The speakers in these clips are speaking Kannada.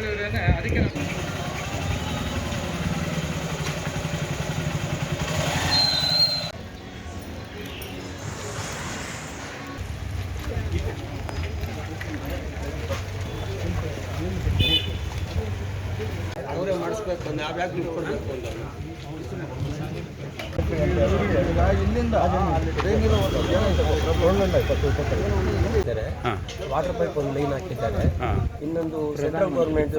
ಹೇಳಿದ್ರೇನೆ ಅದಕ್ಕೆ ಅವರೇ ಮಾಡಿಸ್ಬೇಕು, ನಾವು ಯಾಕೆ ದುಡ್ಡು ಕೊಡಬೇಕು ಅಂತ. ಇಲ್ಲಿಂದ ವಾಟರ್ ಪೈಪ್ ಒಂದು ಲೈನ್ ಹಾಕಿದ್ದಾರೆ. ಇನ್ನೊಂದು ಸೆಂಟ್ರಲ್ ಗೌರ್ಮೆಂಟ್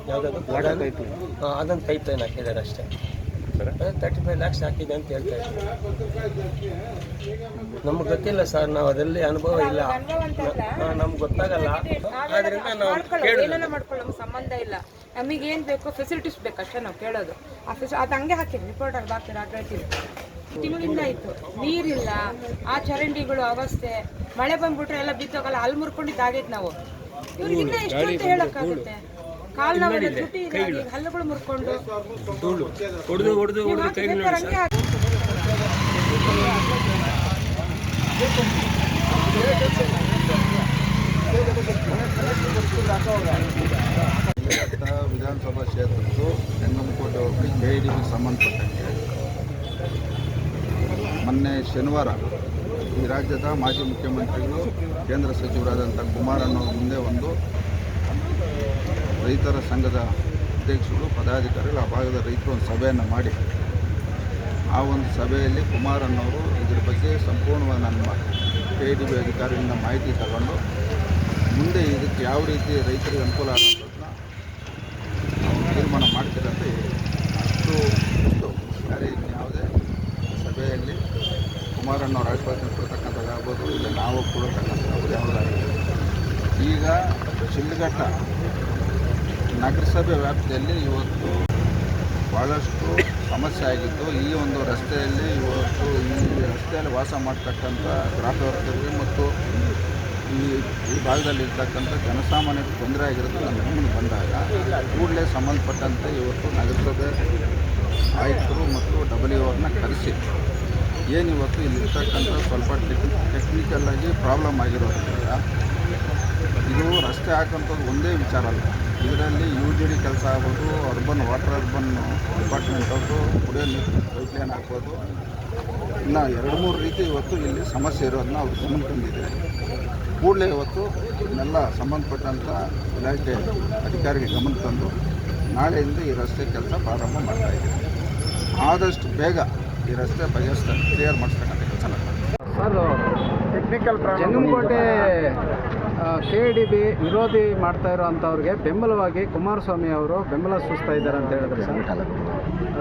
ಯಾವುದಾದ್ರು ವಾಟರ್ ಪೈಪ್ ಅದೊಂದು ಪೈಪ್ ಲೈನ್ ಹಾಕಿದ್ದಾರೆ ಅಷ್ಟೇ. 35 lakhs ಹಾಕಿದೆ ಅಂತ ಹೇಳ್ತಾ ಇದ್ದೀವಿ. ನಮ್ಗೆ ಗೊತ್ತಿಲ್ಲ ಸರ್, ನಾವು ಅದರಲ್ಲಿ ಅನುಭವ ಇಲ್ಲ, ನಮ್ಗೆ ಗೊತ್ತಾಗಲ್ಲ. ಆದ್ರಿಂದ ನಾವು ಮಾಡ್ಕೊಳ್ಳೋ ಸಂಬಂಧ ಇಲ್ಲ. ನಮಗೆ ಏನು ಬೇಕು ಫೆಸಿಲಿಟೀಸ್ ಬೇಕು ಅಷ್ಟೇ ನಾವು ಕೇಳೋದು. ಅದು ಹಂಗೆ ಹಾಕಿದ್ವಿ, ರಿಪೋರ್ಟ್ ಅದು ಹಾಕ್ತೀರಾ ಅದು ಹೇಳ್ತೀವಿ. ತಿಂಗಳಿಂದ ಆಯಿತು, ನೀರಿಲ್ಲ, ಆ ಚರಂಡಿಗಳು ಅವಸ್ಥೆ, ಮಳೆ ಬಂದ್ಬಿಟ್ರೆ ಎಲ್ಲ ಬಿತ್ತೋಗಲ್ಲ, ಅಲ್ಲಿ ಮುರ್ಕೊಂಡಿದ್ದಾಗೈತೆ. ನಾವು ಇವ್ರಿಗಿನ್ನ ಎಷ್ಟು ಅಂತ ಹೇಳೋಕ್ಕಾಗುತ್ತೆ? ಕಾಲು ನಾವೆಲ್ಲ ತುಟಿ ಹಲ್ಲುಗಳು ಮುರ್ಕೊಂಡು ವಿಧಾನಸಭಾ ಕ್ಷೇತ್ರದ್ದು ಹೆಂಗಮಕೋಟೆ ಹೋಗಿ KIDB ಸಂಬಂಧಪಟ್ಟಂತೆ ಮೊನ್ನೆ ಶನಿವಾರ ಈ ರಾಜ್ಯದ ಮಾಜಿ ಮುಖ್ಯಮಂತ್ರಿಗಳು ಕೇಂದ್ರ ಸಚಿವರಾದಂಥ ಕುಮಾರಣ್ಣವ್ರ ಮುಂದೆ ಒಂದು ರೈತರ ಸಂಘದ ಅಧ್ಯಕ್ಷರು ಪದಾಧಿಕಾರಿಗಳು ಆ ಭಾಗದ ರೈತರು ಒಂದು ಸಭೆಯನ್ನು ಮಾಡಿ ಆ ಒಂದು ಸಭೆಯಲ್ಲಿ ಕುಮಾರಣ್ಣವರು ಇದ್ರ ಬಗ್ಗೆ ಸಂಪೂರ್ಣವಾಗಿ ನಮ್ಮ KIDB ಅಧಿಕಾರಿಗಳಿಂದ ಮಾಹಿತಿ ತಗೊಂಡು ಮುಂದೆ ಇದಕ್ಕೆ ಯಾವ ರೀತಿ ರೈತರಿಗೆ ಅನುಕೂಲ ಆಗೋದನ್ನ ನಾವು ತೀರ್ಮಾನ ಮಾಡ್ತೀರಂತ ಹೇಳಿ ಅಷ್ಟು ಯಾರೇ ಯಾವುದೇ ಸಭೆಯಲ್ಲಿ ಕುಮಾರಣ್ಣವ್ರು ಆಶ್ವಾಸನೆ ಕೊಡ್ತಕ್ಕಂಥದ್ದಾಗ್ಬೋದು, ಇಲ್ಲ ನಾವು ಕೊಡತಕ್ಕಂಥದ್ದು ಯಾವುದಾಗಿದೆ. ಈಗ ಶಿಡ್ಲಘಟ್ಟ ನಗರಸಭೆ ವ್ಯಾಪ್ತಿಯಲ್ಲಿ ಇವತ್ತು ಭಾಳಷ್ಟು ಸಮಸ್ಯೆ ಆಗಿದ್ದು, ಈ ಒಂದು ರಸ್ತೆಯಲ್ಲಿ ಇವತ್ತು ಈ ರಸ್ತೆಯಲ್ಲಿ ವಾಸ ಮಾಡ್ತಕ್ಕಂಥ ಗ್ರಾಹಕರಿಗೆ ಮತ್ತು ಈ ಭಾಗದಲ್ಲಿರ್ತಕ್ಕಂಥ ಜನಸಾಮಾನ್ಯರಿಗೆ ತೊಂದರೆ ಆಗಿರೋದು ನಮ್ಮ ಗಮನಕ್ಕೆ ಬಂದಾಗ ಕೂಡಲೇ ಸಂಬಂಧಪಟ್ಟಂತೆ ಇವತ್ತು ನಗರಸಭೆ ಆಯುಕ್ತರು ಮತ್ತು WO ಕರೆಸಿ ಏನಿವತ್ತು ಇಲ್ಲಿರ್ತಕ್ಕಂಥ ಸ್ವಲ್ಪ ಟೆಕ್ನಿಕಲ್ಲಾಗಿ ಪ್ರಾಬ್ಲಮ್ ಆಗಿರೋದ್ರಿಂದ ಇದು ರಸ್ತೆ ಹಾಕೋಂಥದ್ದು ಒಂದೇ ವಿಚಾರ ಅಲ್ಲ. ಇದರಲ್ಲಿ UGD ಕೆಲಸ ಆಗ್ಬೋದು, ಅರ್ಬನ್ ಡಿಪಾರ್ಟ್ಮೆಂಟ್ ಅವ್ರದ್ದು ಕುಡಿಯೋ ನೀರು ಪೈಪ್ಲೈನ್ ಹಾಕ್ಬೋದು, ಇನ್ನು 2-3 ರೀತಿ ಇವತ್ತು ಇಲ್ಲಿ ಸಮಸ್ಯೆ ಇರೋದನ್ನ ಅವ್ರು ಗಮನಿಸಿದೆ. ಕೂಡಲೇ ಇವತ್ತು ಇದನ್ನೆಲ್ಲ ಸಂಬಂಧಪಟ್ಟಂಥ ಇಲಾಖೆ ಅಧಿಕಾರಿಗಳಿಗೆ ಗಮನ ತಂದು ನಾಳೆಯಿಂದ ಈ ರಸ್ತೆ ಕೆಲಸ ಪ್ರಾರಂಭ ಮಾಡ್ತಾಯಿದ್ದೀವಿ. ಆದಷ್ಟು ಬೇಗ ಈ ರಸ್ತೆ ಕ್ಲಿಯರ್ ಮಾಡಿಸ್ತಕ್ಕಂಥ ಕೆಲಸ ಸರ್. ಟೆಕ್ನಿಕಲ್ ಹೆಂಗಮಕೋಟೆ KIDB ವಿರೋಧಿ ಮಾಡ್ತಾ ಇರೋವಂಥವ್ರಿಗೆ ಬೆಂಬಲವಾಗಿ ಕುಮಾರಸ್ವಾಮಿ ಅವರು ಬೆಂಬಲ ಸೂಚಿಸ್ತಾ ಇದ್ದಾರೆ ಅಂತ ಹೇಳಿದ್ರೆ ಸರ್,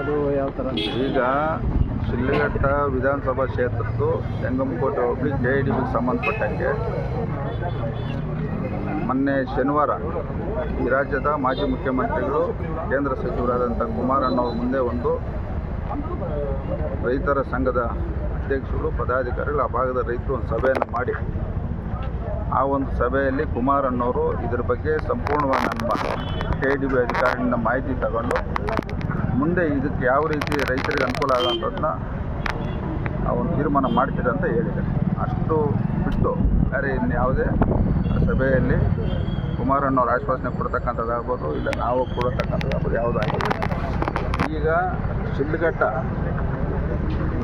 ಅದು ಯಾವ ಥರ? ಈಗ ಶಿಡ್ಲಘಟ್ಟ ವಿಧಾನಸಭಾ ಕ್ಷೇತ್ರದ್ದು ಹೆಂಗಮಕೋಟೆ ಹೋಗಿ KIDB ಸಂಬಂಧಪಟ್ಟಂಗೆ ಮೊನ್ನೆ ಶನಿವಾರ ಈ ರಾಜ್ಯದ ಮಾಜಿ ಮುಖ್ಯಮಂತ್ರಿಗಳು ಕೇಂದ್ರ ಸಚಿವರಾದಂಥ ಕುಮಾರಣ್ಣವ್ರ ಮುಂದೆ ಒಂದು ರೈತರ ಸಂಘದ ಅಧ್ಯಕ್ಷರು ಪದಾಧಿಕಾರಿಗಳು ಆ ಭಾಗದ ರೈತರು ಒಂದು ಸಭೆಯನ್ನು ಮಾಡಿ ಆ ಒಂದು ಸಭೆಯಲ್ಲಿ ಕುಮಾರಣ್ಣವರು ಇದ್ರ ಬಗ್ಗೆ ಸಂಪೂರ್ಣವಾಗಿ ನಮ್ಮ KIDB ಅಧಿಕಾರಿಗಳಿಂದ ಮಾಹಿತಿ ತಗೊಂಡು ಮುಂದೆ ಇದಕ್ಕೆ ಯಾವ ರೀತಿ ರೈತರಿಗೆ ಅನುಕೂಲ ಆಗೋಂಥದ್ದನ್ನ ಅವನು ತೀರ್ಮಾನ ಮಾಡ್ತೀರ ಅಂತ ಹೇಳಿದ್ದಾರೆ. ಅಷ್ಟು ಬಿಟ್ಟು ಬೇರೆ ಇನ್ಯಾವುದೇ ಸಭೆಯಲ್ಲಿ ಕುಮಾರಣ್ಣವ್ರು ಆಶ್ವಾಸನೆ ಕೊಡ್ತಕ್ಕಂಥದ್ದಾಗ್ಬೋದು, ಇಲ್ಲ ನಾವು ಕೊಡತಕ್ಕಂಥದ್ದಾಗ್ಬೋದು ಯಾವುದಾಗಿದೆ. ಈಗ ಶಿಡ್ಲಘಟ್ಟ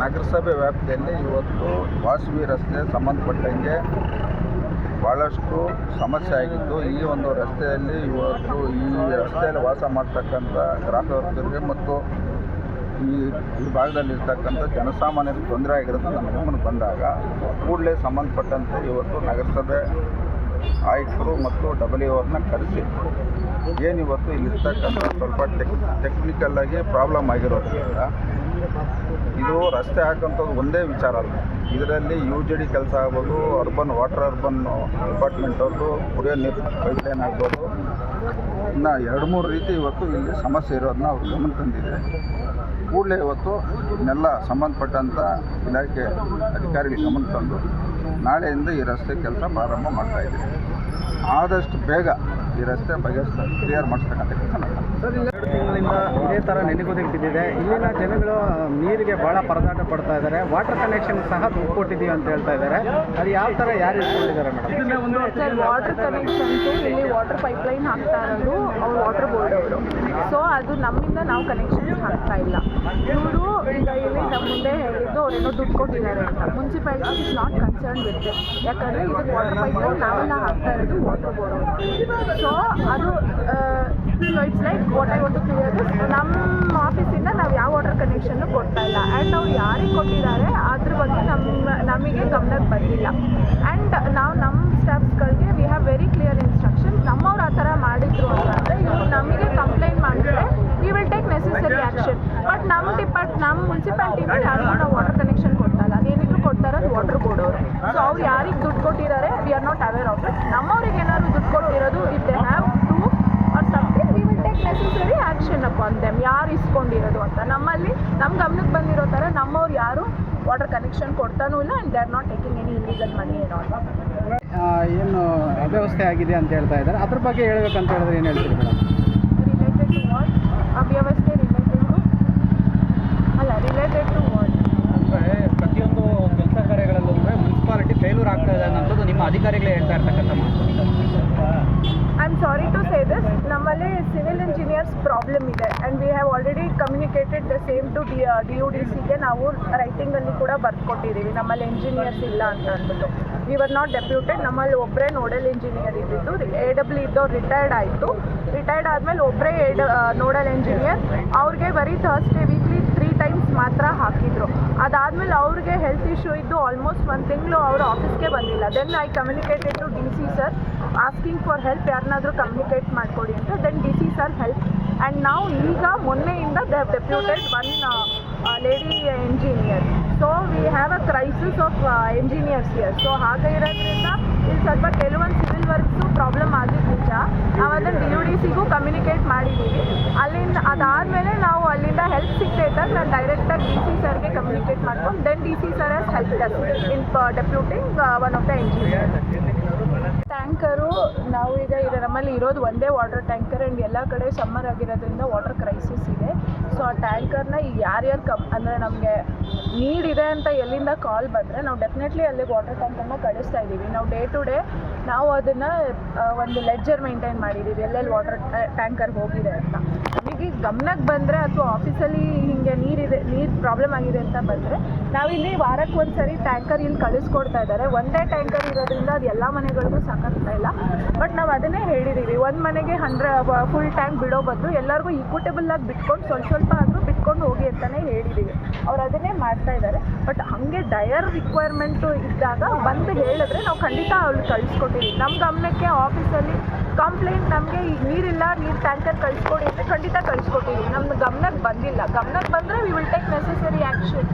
ನಗರಸಭೆ ವ್ಯಾಪ್ತಿಯಲ್ಲಿ ಇವತ್ತು ವಾಸವಿ ರಸ್ತೆ ಸಂಬಂಧಪಟ್ಟಂಗೆ ಭಾಳಷ್ಟು ಸಮಸ್ಯೆ ಆಗಿದ್ದು, ಈ ಒಂದು ರಸ್ತೆಯಲ್ಲಿ ಇವತ್ತು ಈ ರಸ್ತೆಯಲ್ಲಿ ವಾಸ ಮಾಡ್ತಕ್ಕಂಥ ಗ್ರಾಹಕರಿಗೆ ಮತ್ತು ಈ ಭಾಗದಲ್ಲಿರ್ತಕ್ಕಂಥ ಜನಸಾಮಾನ್ಯರಿಗೆ ತೊಂದರೆ ಆಗಿರೋದು ನಮ್ಮ ಗಮನಕ್ಕೆ ಬಂದಾಗ ಕೂಡಲೇ ಸಂಬಂಧಪಟ್ಟಂತೆ ಇವತ್ತು ನಗರಸಭೆ ಆಯುಕ್ತರು ಮತ್ತು WO ಕರೆಸಿ ಏನಿವತ್ತು ಇಲ್ಲಿರ್ತಕ್ಕಂಥ ಸ್ವಲ್ಪ ಟೆಕ್ನಿಕಲ್ಲಾಗಿ ಪ್ರಾಬ್ಲಮ್ ಆಗಿರೋದ್ರಿಂದ ಇದು ರಸ್ತೆ ಹಾಕೋಂಥದ್ದು ಒಂದೇ ವಿಚಾರ ಅಲ್ಲ. ಇದರಲ್ಲಿ UGD ಕೆಲಸ ಆಗ್ಬೋದು, ಅರ್ಬನ್ ಡಿಪಾರ್ಟ್ಮೆಂಟ್ ಅವ್ರದ್ದು ಕುಡಿಯೋ ನೀರು ಪೈಪ್ಲೈನ್ ಆಗ್ಬೋದು, ಇನ್ನು 2-3 ರೀತಿ ಇವತ್ತು ಇಲ್ಲಿ ಸಮಸ್ಯೆ ಇರೋದನ್ನ ಅವ್ರು ಗಮನ ತಂದಿದೆ. ಕೂಡಲೇ ಇವತ್ತು ಇದನ್ನೆಲ್ಲ ಸಂಬಂಧಪಟ್ಟಂಥ ಇಲಾಖೆ ಅಧಿಕಾರಿಗಳಿಗೆ ಗಮನ ತಂದು ನಾಳೆಯಿಂದ ಈ ರಸ್ತೆ ಕೆಲಸ ಪ್ರಾರಂಭ ಮಾಡ್ತಾಯಿದ್ದೀವಿ. ಆದಷ್ಟು ಬೇಗ ಈ ರಸ್ತೆ ಕ್ಲಿಯರ್ ಮಾಡಿಸ್ತಕ್ಕಂಥ ಕೆಲಸ ಸರ್, 2 ತಿಂಗಳಿಂದ ಇದೇ ಥರ ನೆನೆಗುದಿಗೆ ಬಿದ್ದಿದೆ. ಇಲ್ಲಿನ ಜನಗಳು ನೀರಿಗೆ ಭಾಳ ಪರದಾಟ ಪಡ್ತಾ ಇದ್ದಾರೆ. ವಾಟರ್ ಕನೆಕ್ಷನ್ ಸಹ ದುಡ್ಡು ಕೊಟ್ಟಿದ್ದೀವಿ ಅಂತ ಹೇಳ್ತಾ ಇದ್ದಾರೆ. ಅದು ಯಾವ ಥರ ಯಾರು ಇಟ್ಕೊಂಡಿದ್ದಾರೆ ಮೇಡಮ್? ಸರ್, ವಾಟರ್ ಕನೆಕ್ಷನ್ಸು ಇಲ್ಲಿ ವಾಟರ್ ಪೈಪ್ಲೈನ್ ಹಾಕ್ತಾ ಇರೋದು ಅವ್ರು ವಾಟರ್ ಬೋರ್ಡ್ ಅವರು. ಸೊ ಅದು ನಮ್ಮಿಂದ ನಾವು ಕನೆಕ್ಷನ್ಸ್ ಹಾಕ್ತಾ ಇಲ್ಲ. ಇವರು ಈಗ ಇಲ್ಲಿ ನಮ್ಮ ಮುಂದೆ ಹೇಳಿದ್ದು ಅವರೇನೋ ದುಡ್ಡು ಕೊಟ್ಟಿದ್ದಾರೆ ಅಂತ. Municipality is not concern with it. ಯಾಕಂದರೆ ಇದಕ್ಕೆ ವಾಟರ್ ಪೈಪ್ಲೈನ್ ನಾವೆಲ್ಲ ಹಾಕ್ತಾ ಇರೋದು ವಾಟರ್ ಬೋರ್ಡ್ ಅವರು. ಸೊ ಅದು so it's like what I want to clear this. ನಮ್ಮ ಆಫೀಸಿಂದ ನಾವು ಯಾವ ವಾಟರ್ ಕನೆಕ್ಷನ್ನು ಕೊಡ್ತಾ ಇಲ್ಲ. ಆ್ಯಂಡ್ ಅವ್ರು ಯಾರಿಗೆ ಕೊಟ್ಟಿದ್ದಾರೆ ಅದ್ರ ಬಗ್ಗೆ ನಮಗೆ ಗಮನಕ್ಕೆ ಬಂದಿಲ್ಲ. ಆ್ಯಂಡ್ ನಾವು ನಮ್ಮ ಸ್ಟಾಫ್ಸ್ಗಳಿಗೆ we have very clear instructions. ನಮ್ಮವ್ರು ಆ ಥರ ಮಾಡಿದ್ರು ಅಂತಂದರೆ ಇವರು ನಮಗೆ ಕಂಪ್ಲೇಂಟ್ ಮಾಡಿದ್ರೆ we will take necessary action. But ನಮ್ಮ ಮುನ್ಸಿಪಾಲ್ಟಿಯಿಂದ ಯಾರಿಗೂ ನಾವು ವಾಟರ್ ಕನೆಕ್ಷನ್ ಕೊಡ್ತಾ ಇಲ್ಲ. ಅದೇನಿದ್ರು ಕೊಡ್ತಾ ಇರೋದು ವಾಟರ್ ಬೋರ್ಡ್ ಅವರು. ಸೊ ಅವ್ರು ಯಾರಿಗೆ ದುಡ್ಡು ಕೊಟ್ಟಿದ್ದಾರೆ we are not aware of it. ನಮ್ಮವ್ರಿಗೆ ಏನಾದ್ರು ದುಡ್ಡು ಕೊಟ್ಟಿರೋದು if they have proof or something we will take necessary action upon them. ಯಾರು ಇಸ್ಕೊಂಡಿರೋದು ಅಂತ ನಮ್ಮಲ್ಲಿ ನಮ್ಮ ಗಮನಕ್ಕೆ ಬಂದಿರೋ ಥರ ನಮ್ಮವ್ರು ಯಾರು ವಾಟರ್ ಕನೆಕ್ಷನ್ ಕೊಡ್ತಾನೂ ಇಲ್ಲ. And they are not taking any illegal money ಏನೋ ಏನು ಅವ್ಯವಸ್ಥೆ ಆಗಿದೆ ಅಂತ ಹೇಳ್ತಾ ಇದ್ದಾರೆ. ಅದ್ರ ಬಗ್ಗೆ ಹೇಳ್ಬೇಕಂತ ಹೇಳಿದ್ರೆ ಏನು ಹೇಳ್ತೀರಿ ಮೇಡಮ್? Related to what? ಅವ್ಯವಸ್ಥೆ ರಿಲೇಟೆಡ್ ಟು ಅಲ್ಲ, ರಿಲೇಟೆಡ್ ಟು ವಾಟ್? ಅಂದರೆ ಪ್ರತಿಯೊಂದು ಕೆಲಸ ಕಾರ್ಯಗಳಲ್ಲೂ ಮುನ್ಸಿಪಾಲಿಟಿ ಫೇಲ್ಯೂರ್ ಆಗ್ತಾ ಇದೆ ಅನ್ನೋದು ನಿಮ್ಮ ಅಧಿಕಾರಿಗಳೇ ಹೇಳ್ತಾ ಇರ್ತಕ್ಕಂಥ ಮಾತು. I am sorry to say this. ನಮ್ಮಲ್ಲಿ ಸಿವಿಲ್ ಇಂಜಿನಿಯರ್ಸ್ ಪ್ರಾಬ್ಲಮ್ ಇದೆ and we have already communicated the same to DUDCಗೆ ನಾವು ರೈಟಿಂಗಲ್ಲಿ ಕೂಡ ಬರ್ಕೊಟ್ಟಿದ್ದೀವಿ. ನಮ್ಮಲ್ಲಿ ಇಂಜಿನಿಯರ್ಸ್ ಇಲ್ಲ ಅಂತ ಅಂದ್ಬಿಟ್ಟು. We were not deputed. ನಮ್ಮಲ್ಲಿ ಒಬ್ಬರೇ ನೋಡಲ್ ಇಂಜಿನಿಯರ್ ಇದ್ದಿದ್ದು. AW ಇದ್ದವ್ರು ರಿಟೈರ್ಡ್ ಆಯಿತು. ರಿಟೈರ್ಡ್ ಆದಮೇಲೆ ಒಬ್ಬರೇ ನೋಡಲ್ ಇಂಜಿನಿಯರ್. ಅವ್ರಿಗೆ ಬರೀ ಥರ್ಸ್ಡೇ ವೀಕ್ಲಿ 3 ಟೈಮ್ಸ್ ಮಾತ್ರ ಹಾಕಿದ್ರು. ಅದಾದಮೇಲೆ ಅವ್ರಿಗೆ ಹೆಲ್ತ್ ಇಶ್ಯೂ ಇದ್ದು ಆಲ್ಮೋಸ್ಟ್ 1 ತಿಂಗಳು ಅವರು ಆಫೀಸ್ಗೆ ಬಂದಿಲ್ಲ. Then I communicated to DC sir asking for help. ಯಾರನ್ನಾದರೂ ಕಮ್ಯುನಿಕೇಟ್ ಮಾಡಿಕೊಡಿ ಅಂತ. Then DC sir help. And ನಾವು ಈಗ ಮೊನ್ನೆಯಿಂದ they have deputed 1 lady engineer. So we have a crisis of engineers here. So ಹಾಗೆ ಇರೋದ್ರಿಂದ ಇಲ್ಲಿ ಸ್ವಲ್ಪ ಕೆಲವೊಂದು ಸಿವಿಲ್ ವರ್ಕ್ಸು ಪ್ರಾಬ್ಲಮ್ ಆಗಿದ್ದು ನಿಜ. ನಾವು ಅದನ್ನು DUDCಗೂ ಕಮ್ಯುನಿಕೇಟ್ ಮಾಡಿದ್ದೀವಿ. ಅಲ್ಲಿಂದ ಅದಾದಮೇಲೆ ನಾವು ಅಲ್ಲಿಂದ ಹೆಲ್ಪ್ ಸಿಗ್ತಾ ಇದ್ದಾಗ ನಾನು ಡೈರೆಕ್ಟಾಗಿ DC ಸರ್ಗೆ ಕಮ್ಯುನಿಕೇಟ್ ಮಾಡ್ಕೊಂಡು then DC sir has help us in deputing one of the engineer. Tanker ನಾವು ಈಗ ನಮ್ಮಲ್ಲಿ ಇರೋದು ಒಂದೇ ವಾಟರ್ ಟ್ಯಾಂಕರ್. ಆ್ಯಂಡ್ ಎಲ್ಲ ಕಡೆ ಸಮ್ಮರ್ ಆಗಿರೋದ್ರಿಂದ ವಾಟರ್ ಕ್ರೈಸಿಸ್ ಇದೆ. ಸೊ ಆ ಟ್ಯಾಂಕರ್ನ ಈಗ ಯಾರ್ಯಾರು ಅಂದರೆ ನಮಗೆ ನೀಡ್ ಇದೆ ಅಂತ ಎಲ್ಲಿಂದ ಕಾಲ್ ಬಂದರೆ ನಾವು ಡೆಫಿನೆಟ್ಲಿ ಅಲ್ಲಿಗೆ ವಾಟರ್ ಟ್ಯಾಂಕರ್ನ ಕಳಿಸ್ತಾ ಇದ್ದೀವಿ. ನಾವು ಡೇ ಟು ಡೇ ನಾವು ಅದನ್ನು ಒಂದು ಲೆಡ್ಜರ್ ಮೇಂಟೈನ್ ಮಾಡಿದ್ದೀವಿ ಎಲ್ಲೆಲ್ಲಿ ವಾಟರ್ ಟ್ಯಾಂಕರ್ ಹೋಗಿದೆ ಅಂತ. ನಮಗೆ ಗಮನಕ್ಕೆ ಬಂದರೆ ಅಥವಾ ಆಫೀಸಲ್ಲಿ ಹೀಗೆ ನೀರು ಪ್ರಾಬ್ಲಮ್ ಆಗಿದೆ ಅಂತ ಬಂದರೆ ನಾವಿಲ್ಲಿ ವಾರಕ್ಕೆ ಒಂದು ಸರಿ ಟ್ಯಾಂಕರ್ ಇಲ್ಲಿ ಕಳಿಸ್ಕೊಡ್ತಾ ಇದ್ದಾರೆ. ಒಂದೇ ಟ್ಯಾಂಕರ್ ಇರೋದ್ರಿಂದ ಅದು ಎಲ್ಲ ಮನೆಗಳಿಗೂ ಸಾಕಾಗ್ತಾ ಇಲ್ಲ. ಬಟ್ ನಾವು ಅದನ್ನೇ ಹೇಳಿದ್ದೀವಿ, ಒಂದು ಮನೆಗೆ 100 ಫುಲ್ ಟ್ಯಾಂಕ್ ಬಿಡೋ ಬದಲು ಎಲ್ಲರಿಗೂ ಈಕ್ವಿಟೇಬಲ್ ಆಗಿ ಬಿಟ್ಕೊಂಡು ಸ್ವಲ್ಪ ಆದರೂ ಬಿಟ್ಕೊಂಡು ಹೋಗಿ ಅಂತಲೇ ಹೇಳಿದ್ದೀವಿ. ಅವ್ರು ಅದನ್ನೇ ಮಾಡ್ತಾ ಇದ್ದಾರೆ. ಬಟ್ ಹಾಗೆ ಡಯರ್ ರಿಕ್ವೈರ್ಮೆಂಟು ಇದ್ದಾಗ ಬಂದು ಹೇಳಿದ್ರೆ ನಾವು ಖಂಡಿತ ಅವ್ರಿಗೆ ಕಳಿಸ್ಕೊಟ್ಟಿದ್ದೀವಿ. ನಮ್ಮ ಗಮನಕ್ಕೆ ಆಫೀಸಲ್ಲಿ ಕಂಪ್ಲೇಂಟ್ ನಮಗೆ ಈಗ ನೀರಿಲ್ಲ, ನೀರು ಟ್ಯಾಂಕರ್ ಕಳಿಸ್ಕೊಡಿ ಅಂದರೆ ಖಂಡಿತ ಕಳಿಸ್ಕೊಟ್ಟಿದ್ದೀವಿ. ನಮ್ಮ ಗಮನಕ್ಕೆ ಬಂದಿಲ್ಲ. ಗಮನಕ್ಕೆ ಬಂದರೆ V will take necessary action.